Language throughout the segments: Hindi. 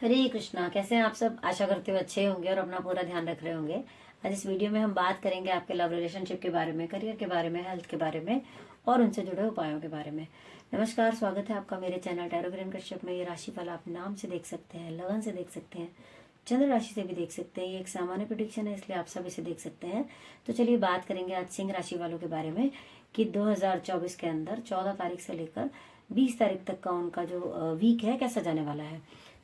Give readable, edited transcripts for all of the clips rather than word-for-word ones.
हरे कृष्णा। कैसे हैं आप सब? आशा करते हुए अच्छे होंगे और अपना पूरा ध्यान रख रहे होंगे। आज इस वीडियो में हम बात करेंगे आपके लव रिलेशनशिप के बारे में, करियर के बारे में, हेल्थ के बारे में और उनसे जुड़े उपायों के बारे में। नमस्कार, स्वागत है आपका मेरे चैनल टैरो किरण कश्यप में। ये राशिफल आप नाम से देख सकते हैं, लगन से देख सकते हैं, चंद्र राशि से भी देख सकते हैं। ये एक सामान्य प्रेडिक्शन है, इसलिए आप सब इसे देख सकते हैं। तो चलिए बात करेंगे आज सिंह राशि वालों के बारे में कि 2024 के अंदर 14 तारीख से लेकर 20 तारीख तक का उनका जो वीक है कैसा जाने वाला है।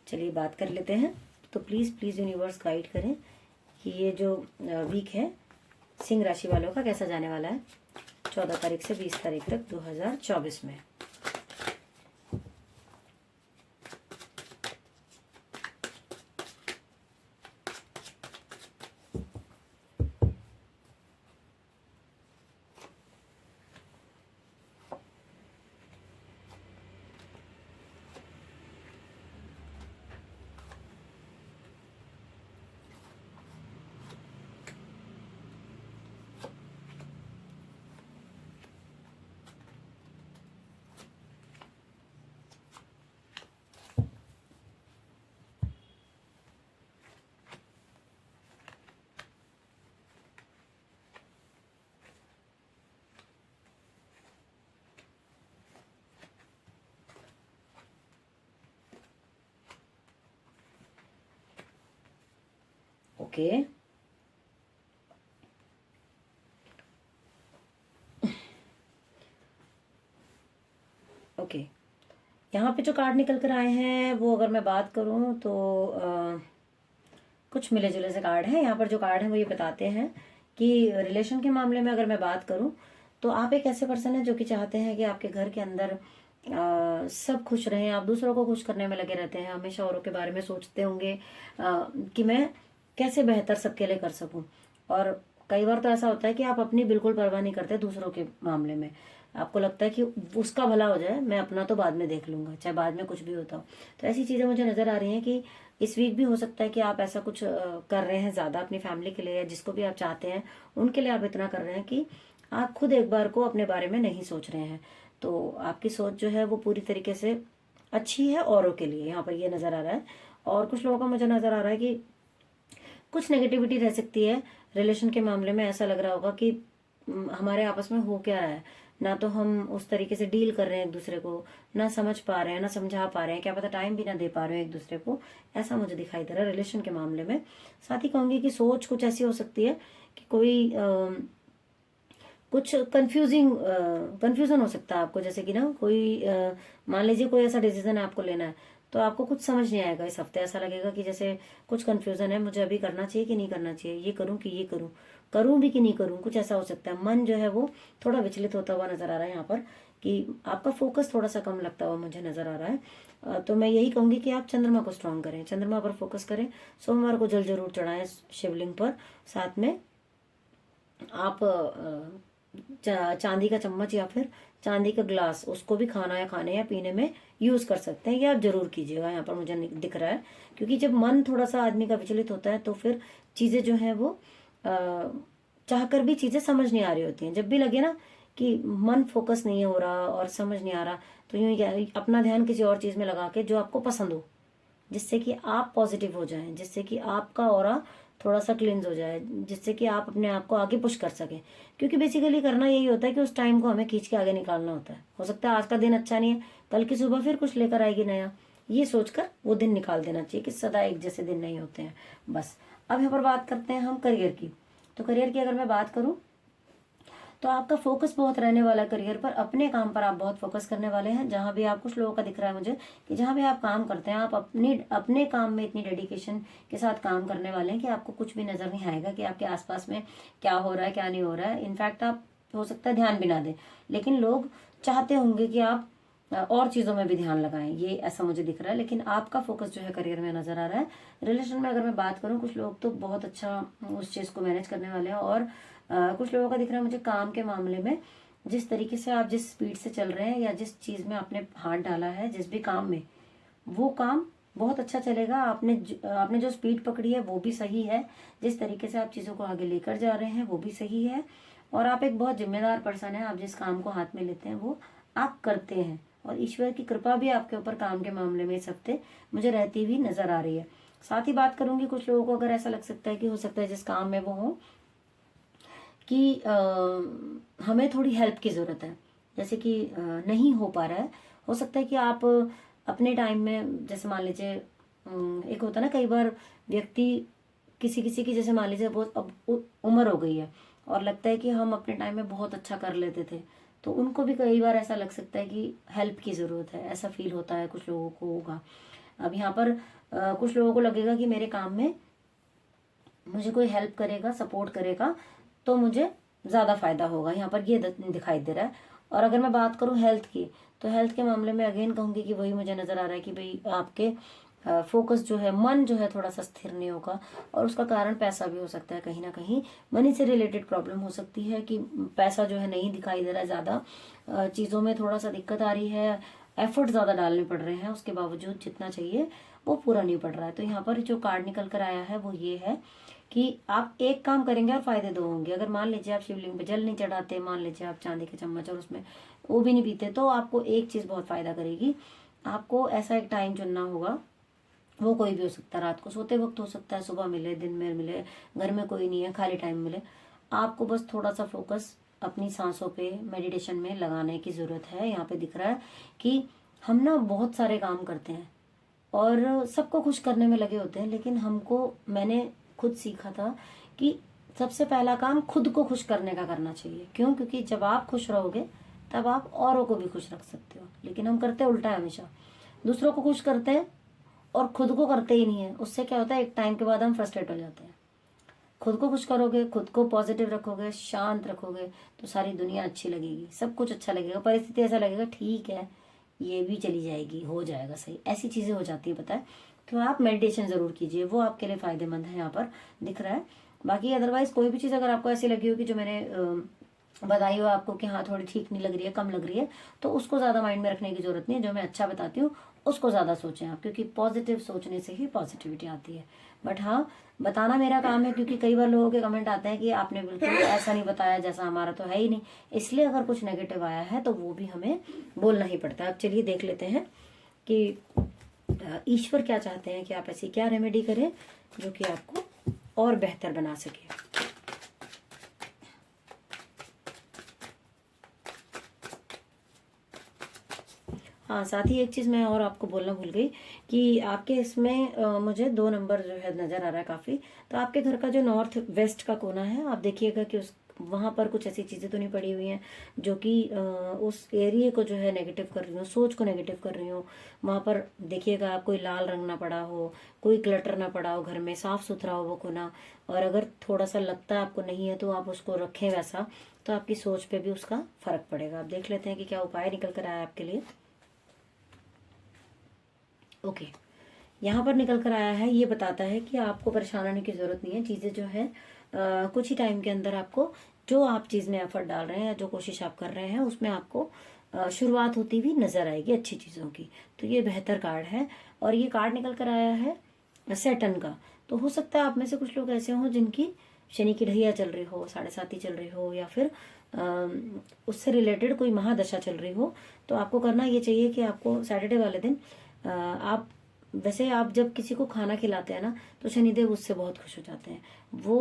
चलिए बात कर लेते हैं। तो प्लीज़ प्लीज़ यूनिवर्स गाइड करें कि ये जो वीक है सिंह राशि वालों का कैसा जाने वाला है 14 तारीख से 20 तारीख तक 2024 में। Okay, okay. यहाँ पे जो कार्ड निकल कर आए हैं वो अगर मैं बात करूँ तो कुछ मिले जुले से कार्ड हैं। यहाँ पर जो कार्ड हैं वो ये बताते हैं कि रिलेशन के मामले में अगर मैं बात करूँ तो आप एक ऐसे पर्सन हैं जो कि चाहते हैं कि आपके घर के अंदर सब खुश रहें। आप दूसरों को खुश करने में लगे रहते हैं, हमेशा औरों के बारे में सोचते होंगे कि मैं कैसे बेहतर सबके लिए कर सकूं। और कई बार तो ऐसा होता है कि आप अपनी बिल्कुल परवाह नहीं करते दूसरों के मामले में। आपको लगता है कि उसका भला हो जाए, मैं अपना तो बाद में देख लूंगा, चाहे बाद में कुछ भी होता हो। तो ऐसी चीजें मुझे नजर आ रही हैं कि इस वीक भी हो सकता है कि आप ऐसा कुछ कर रहे हैं ज्यादा अपनी फैमिली के लिए, या जिसको भी आप चाहते हैं उनके लिए आप इतना कर रहे हैं कि आप खुद एक बार को अपने बारे में नहीं सोच रहे हैं। तो आपकी सोच जो है वो पूरी तरीके से अच्छी है औरों के लिए, यहाँ पर ये नजर आ रहा है। और कुछ लोगों का मुझे नजर आ रहा है कि कुछ नेगेटिविटी रह सकती है रिलेशन के मामले में। ऐसा लग रहा होगा कि हमारे आपस में हो क्या रहा है, ना तो हम उस तरीके से डील कर रहे हैं एक दूसरे को, ना समझ पा रहे हैं, ना समझा पा रहे हैं, क्या पता टाइम भी ना दे पा रहे हैं एक दूसरे को। ऐसा मुझे दिखाई दे रहा है रिलेशन के मामले में। साथ ही कहूंगी कि सोच कुछ ऐसी हो सकती है कि कोई कुछ कंफ्यूजन हो सकता है आपको। जैसे कि ना कोई मान लीजिए कोई ऐसा डिसीजन है आपको लेना है, तो आपको कुछ समझ नहीं आएगा इस हफ्ते। ऐसा लगेगा कि जैसे कुछ कंफ्यूजन है, मुझे अभी करना चाहिए कि नहीं करना चाहिए, ये करूं कि ये करूं, करूं भी कि नहीं करूं, कुछ ऐसा हो सकता है। मन जो है वो थोड़ा विचलित होता हुआ नजर आ रहा है यहाँ पर, कि आपका फोकस थोड़ा सा कम लगता हुआ मुझे नजर आ रहा है। तो मैं यही कहूंगी कि आप चंद्रमा को स्ट्रांग करें, चंद्रमा पर फोकस करें। सोमवार को जल जरूर चढ़ाएं शिवलिंग पर। साथ में आप चांदी का चम्मच या फिर चांदी का ग्लास, उसको भी खाना या खाने या पीने में यूज कर सकते हैं। ये आप जरूर कीजिएगा, यहाँ पर मुझे दिख रहा है। क्योंकि जब मन थोड़ा सा आदमी का विचलित होता है तो फिर चीजें जो है वो चाहकर भी चीजें समझ नहीं आ रही होती हैं। जब भी लगे ना कि मन फोकस नहीं हो रहा और समझ नहीं आ रहा, तो यूं ही अपना ध्यान किसी और चीज में लगा के जो आपको पसंद हो, जिससे कि आप पॉजिटिव हो जाएं, जिससे कि आपका ऑरा थोड़ा सा क्लींस हो जाए, जिससे कि आप अपने आप को आगे पुश कर सकें। क्योंकि बेसिकली करना यही होता है कि उस टाइम को हमें खींच के आगे निकालना होता है। हो सकता है आज का दिन अच्छा नहीं है, कल की सुबह फिर कुछ लेकर आएगी नया, ये सोचकर वो दिन निकाल देना चाहिए कि सदा एक जैसे दिन नहीं होते हैं। बस अब यहाँ पर बात करते हैं हम करियर की। तो करियर की अगर मैं बात करूं तो आपका फोकस बहुत रहने वाला है करियर पर। अपने काम पर आप बहुत फोकस करने वाले हैं। जहां भी आप, कुछ लोगों का दिख रहा है मुझे कि जहां भी आप काम करते हैं, आप अपने काम में इतनी डेडिकेशन के साथ काम करने वाले हैं कि आपको कुछ भी नजर नहीं आएगा कि आपके आसपास में क्या हो रहा है क्या नहीं हो रहा है। इनफैक्ट आप हो सकता है ध्यान भी ना दें, लेकिन लोग चाहते होंगे कि आप और चीजों में भी ध्यान लगाएं, ये ऐसा मुझे दिख रहा है। लेकिन आपका फोकस जो है करियर में नजर आ रहा है। रिलेशन में अगर मैं बात करूं, कुछ लोग तो बहुत अच्छा उस चीज को मैनेज करने वाले हैं। और कुछ लोगों का दिख रहा है मुझे काम के मामले में, जिस तरीके से आप जिस स्पीड से चल रहे हैं या जिस चीज में आपने हाथ डाला है, जिस भी काम में, वो काम बहुत अच्छा चलेगा। आपने जो स्पीड पकड़ी है वो भी सही है, जिस तरीके से आप चीजों को आगे लेकर जा रहे हैं वो भी सही है। और आप एक बहुत जिम्मेदार पर्सन है, आप जिस काम को हाथ में लेते हैं वो आप करते हैं और ईश्वर की कृपा भी आपके ऊपर काम के मामले में इस हफ्ते मुझे रहती हुई नजर आ रही है। साथ ही बात करूंगी, कुछ लोगों को अगर ऐसा लग सकता है कि हो सकता है जिस काम में वो हो कि हमें थोड़ी हेल्प की ज़रूरत है, जैसे कि नहीं हो पा रहा है, हो सकता है कि आप अपने टाइम में, जैसे मान लीजिए एक होता है ना कई बार व्यक्ति किसी किसी की, जैसे मान लीजिए बहुत अब उम्र हो गई है और लगता है कि हम अपने टाइम में बहुत अच्छा कर लेते थे, तो उनको भी कई बार ऐसा लग सकता है कि हेल्प की ज़रूरत है, ऐसा फील होता है कुछ लोगों को होगा। अब यहाँ पर कुछ लोगों को लगेगा कि मेरे काम में मुझे कोई हेल्प करेगा, सपोर्ट करेगा, तो मुझे ज़्यादा फायदा होगा, यहाँ पर ये दिखाई दे रहा है। और अगर मैं बात करूँ हेल्थ की, तो हेल्थ के मामले में अगेन कहूँगी कि वही मुझे नज़र आ रहा है कि भाई आपके फोकस जो है, मन जो है थोड़ा सा स्थिर नहीं होगा, और उसका कारण पैसा भी हो सकता है। कहीं ना कहीं मनी से रिलेटेड प्रॉब्लम हो सकती है कि पैसा जो है नहीं दिखाई दे रहा है, ज़्यादा चीज़ों में थोड़ा सा दिक्कत आ रही है, एफर्ट ज़्यादा डालने पड़ रहे हैं, उसके बावजूद जितना चाहिए वो पूरा नहीं पड़ रहा है। तो यहाँ पर जो कार्ड निकल कर आया है वो ये है कि आप एक काम करेंगे और फायदे दो होंगे। अगर मान लीजिए आप शिवलिंग पे जल नहीं चढ़ाते, मान लीजिए आप चांदी के चम्मच और उसमें वो भी नहीं पीते, तो आपको एक चीज़ बहुत फायदा करेगी। आपको ऐसा एक टाइम चुनना होगा, वो कोई भी हो सकता है, रात को सोते वक्त हो सकता है, सुबह मिले, दिन में मिले, घर में कोई नहीं है, खाली टाइम मिले, आपको बस थोड़ा सा फोकस अपनी सांसों पे, मेडिटेशन में लगाने की ज़रूरत है। यहाँ पे दिख रहा है कि हम ना बहुत सारे काम करते हैं और सबको खुश करने में लगे होते हैं, लेकिन मैंने खुद सीखा था कि सबसे पहला काम खुद को खुश करने का करना चाहिए। क्यों? क्योंकि जब आप खुश रहोगे तब आप औरों को भी खुश रख सकते हो। लेकिन हम करते उल्टा है, हमेशा दूसरों को खुश करते हैं और खुद को करते ही नहीं है। उससे क्या होता है, एक टाइम के बाद हम फ्रस्ट्रेट हो जाते हैं। खुद को खुश करोगे, खुद को पॉजिटिव रखोगे, शांत रखोगे, तो सारी दुनिया अच्छी लगेगी, सब कुछ अच्छा लगेगा, परिस्थिति ऐसा लगेगा ठीक है ये भी चली जाएगी, हो जाएगा सही, ऐसी चीज़ें हो जाती है, पता है। तो आप मेडिटेशन ज़रूर कीजिए, वो आपके लिए फ़ायदेमंद है, यहाँ पर दिख रहा है। बाकी अदरवाइज़ कोई भी चीज़ अगर आपको ऐसी लगी हो कि जो मैंने बताई हो आपको कि हाँ थोड़ी ठीक नहीं लग रही है, कम लग रही है, तो उसको ज़्यादा माइंड में रखने की ज़रूरत नहीं है। जो मैं अच्छा बताती हूँ उसको ज़्यादा सोचें आप, क्योंकि पॉजिटिव सोचने से ही पॉजिटिविटी आती है। बट हाँ, बताना मेरा काम है, क्योंकि कई बार लोगों के कमेंट आते हैं कि आपने बिल्कुल ऐसा नहीं बताया जैसा हमारा तो है ही नहीं, इसलिए अगर कुछ नेगेटिव आया है तो वो भी हमें बोलना ही पड़ता है। अब चलिए देख लेते हैं कि ईश्वर क्या चाहते हैं कि आप ऐसी क्या रेमेडी करें जो कि आपको और बेहतर बना सके। हाँ, साथ ही एक चीज़ मैं और आपको बोलना भूल गई कि आपके इसमें मुझे 2 नंबर जो है नज़र आ रहा है काफ़ी। तो आपके घर का जो नॉर्थ वेस्ट का कोना है, आप देखिएगा कि उस वहाँ पर कुछ ऐसी चीज़ें तो नहीं पड़ी हुई हैं जो कि उस एरिए को जो है नेगेटिव कर रही हो, सोच को नेगेटिव कर रही हो। वहाँ पर देखिएगा आप, कोई लाल रंग ना पड़ा हो, कोई क्लटर ना पड़ा हो, घर में साफ़ सुथरा हो वो कोना। और अगर थोड़ा सा लगता है आपको नहीं है तो आप उसको रखें वैसा, तो आपकी सोच पे भी उसका फ़र्क पड़ेगा। आप देख लेते हैं कि क्या उपाय निकल कर आया आपके लिए। ओके, यहाँ पर निकल कर आया है, ये बताता है कि आपको परेशान होने की ज़रूरत नहीं है। चीज़ें जो है कुछ ही टाइम के अंदर आपको, जो आप चीज़ में एफर्ट डाल रहे हैं, जो कोशिश आप कर रहे हैं, उसमें आपको शुरुआत होती हुई नज़र आएगी अच्छी चीज़ों की। तो ये बेहतर कार्ड है। और ये कार्ड निकल कर आया है सैटर्न का। तो हो सकता है आप में से कुछ लोग ऐसे हों जिनकी शनि की ढैया चल रही हो, 7.5 चल रही हो, या फिर उससे रिलेटेड कोई महादशा चल रही हो। तो आपको करना ये चाहिए कि आपको सैटरडे वाले दिन आप, वैसे आप जब किसी को खाना खिलाते हैं ना, तो शनिदेव उससे बहुत खुश हो जाते हैं। वो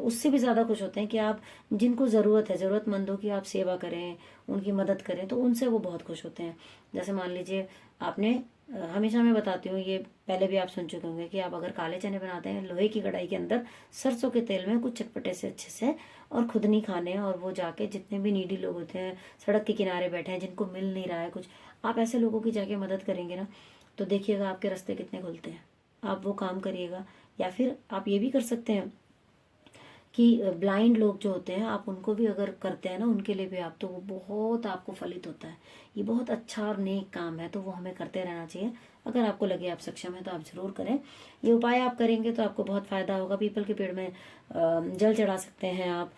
उससे भी ज़्यादा खुश होते हैं कि आप जिनको ज़रूरत है, ज़रूरतमंदों की आप सेवा करें, उनकी मदद करें, तो उनसे वो बहुत खुश होते हैं। जैसे मान लीजिए आपने हमेशा मैं बताती हूँ, ये पहले भी आप सुन चुके होंगे कि आप अगर काले चने बनाते हैं लोहे की कढ़ाई के अंदर सरसों के तेल में कुछ चटपटे से अच्छे से, और खुद नहीं खाने, और वो जाके जितने भी नीडी लोग होते हैं, सड़क के किनारे बैठे हैं, जिनको मिल नहीं रहा है कुछ, आप ऐसे लोगों की जाके मदद करेंगे ना, तो देखिएगा आपके रास्ते कितने खुलते हैं। आप वो काम करिएगा। या फिर आप ये भी कर सकते हैं कि ब्लाइंड लोग जो होते हैं, आप उनको भी अगर करते हैं ना, उनके लिए भी आप, तो वो बहुत आपको फलित होता है। ये बहुत अच्छा और नेक काम है, तो वो हमें करते रहना चाहिए। अगर आपको लगे आप सक्षम है तो आप ज़रूर करें। ये उपाय आप करेंगे तो आपको बहुत फ़ायदा होगा। पीपल के पेड़ में जल चढ़ा सकते हैं आप,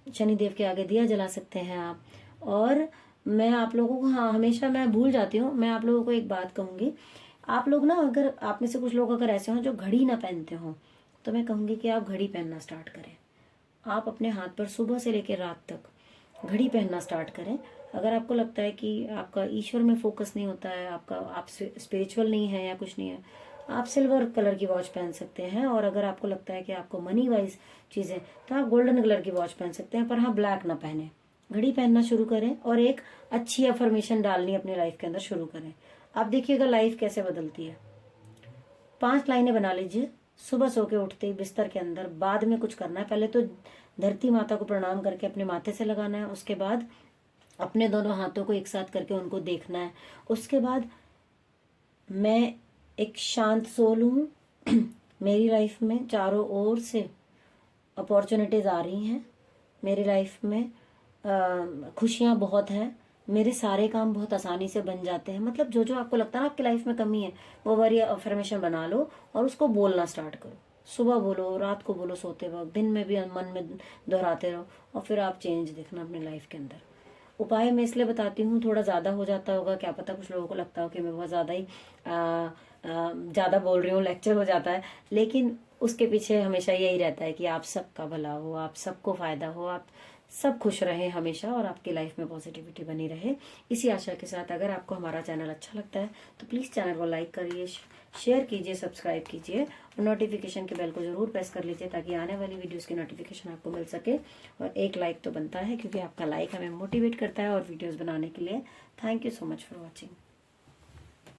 शनिदेव के आगे दिया जला सकते हैं आप। और मैं आप लोगों को, हाँ हमेशा मैं भूल जाती हूँ, मैं आप लोगों को एक बात कहूँगी। आप लोग ना, अगर आप में से कुछ लोग अगर ऐसे हों जो घड़ी ना पहनते हों, तो मैं कहूँगी कि आप घड़ी पहनना स्टार्ट करें। आप अपने हाथ पर सुबह से लेकर रात तक घड़ी पहनना स्टार्ट करें। अगर आपको लगता है कि आपका ईश्वर में फोकस नहीं होता है, आप स्पिरिचुअल नहीं है या कुछ नहीं है, आप सिल्वर कलर की वॉच पहन सकते हैं। और अगर आपको लगता है कि आपको मनी वाइज चीज़ें, तो आप गोल्डन कलर की वॉच पहन सकते हैं, पर हाँ ब्लैक ना पहने। घड़ी पहनना शुरू करें और एक अच्छी अफर्मेशन डालनी अपनी लाइफ के अंदर शुरू करें। आप देखिएगा लाइफ कैसे बदलती है। 5 लाइनें बना लीजिए सुबह सो के उठते ही बिस्तर के अंदर। बाद में कुछ करना है, पहले तो धरती माता को प्रणाम करके अपने माथे से लगाना है, उसके बाद अपने दोनों हाथों को एक साथ करके उनको देखना है। उसके बाद मैं एक शांत सोल हूँ मेरी लाइफ में चारों ओर से अपॉर्चुनिटीज आ रही हैं, मेरी लाइफ में खुशियाँ बहुत हैं, मेरे सारे काम बहुत आसानी से बन जाते हैं। मतलब जो जो आपको लगता है ना आपकी लाइफ में कमी है, वो वाली अफर्मेशन बना लो और उसको बोलना स्टार्ट करो। सुबह बोलो, रात को बोलो, सोते वक्त, दिन में भी मन में दोहराते रहो, और फिर आप चेंज देखना अपनी लाइफ के अंदर। उपाय मैं इसलिए बताती हूँ, थोड़ा ज़्यादा हो जाता होगा, क्या पता कुछ लोगों को लगता हो कि मैं बहुत ज़्यादा ही ज़्यादा बोल रही हूँ, लेक्चर हो जाता है, लेकिन उसके पीछे हमेशा यही रहता है कि आप सबका भला हो, आप सबको फ़ायदा हो, आप सब खुश रहें हमेशा, और आपकी लाइफ में पॉजिटिविटी बनी रहे। इसी आशा के साथ अगर आपको हमारा चैनल अच्छा लगता है तो प्लीज़ चैनल को लाइक करिए, शेयर कीजिए, सब्सक्राइब कीजिए, और नोटिफिकेशन के बेल को ज़रूर प्रेस कर लीजिए ताकि आने वाली वीडियोस की नोटिफिकेशन आपको मिल सके। और एक लाइक तो बनता है, क्योंकि आपका लाइक हमें मोटिवेट करता है और वीडियोस बनाने के लिए। Thank you so much for watching.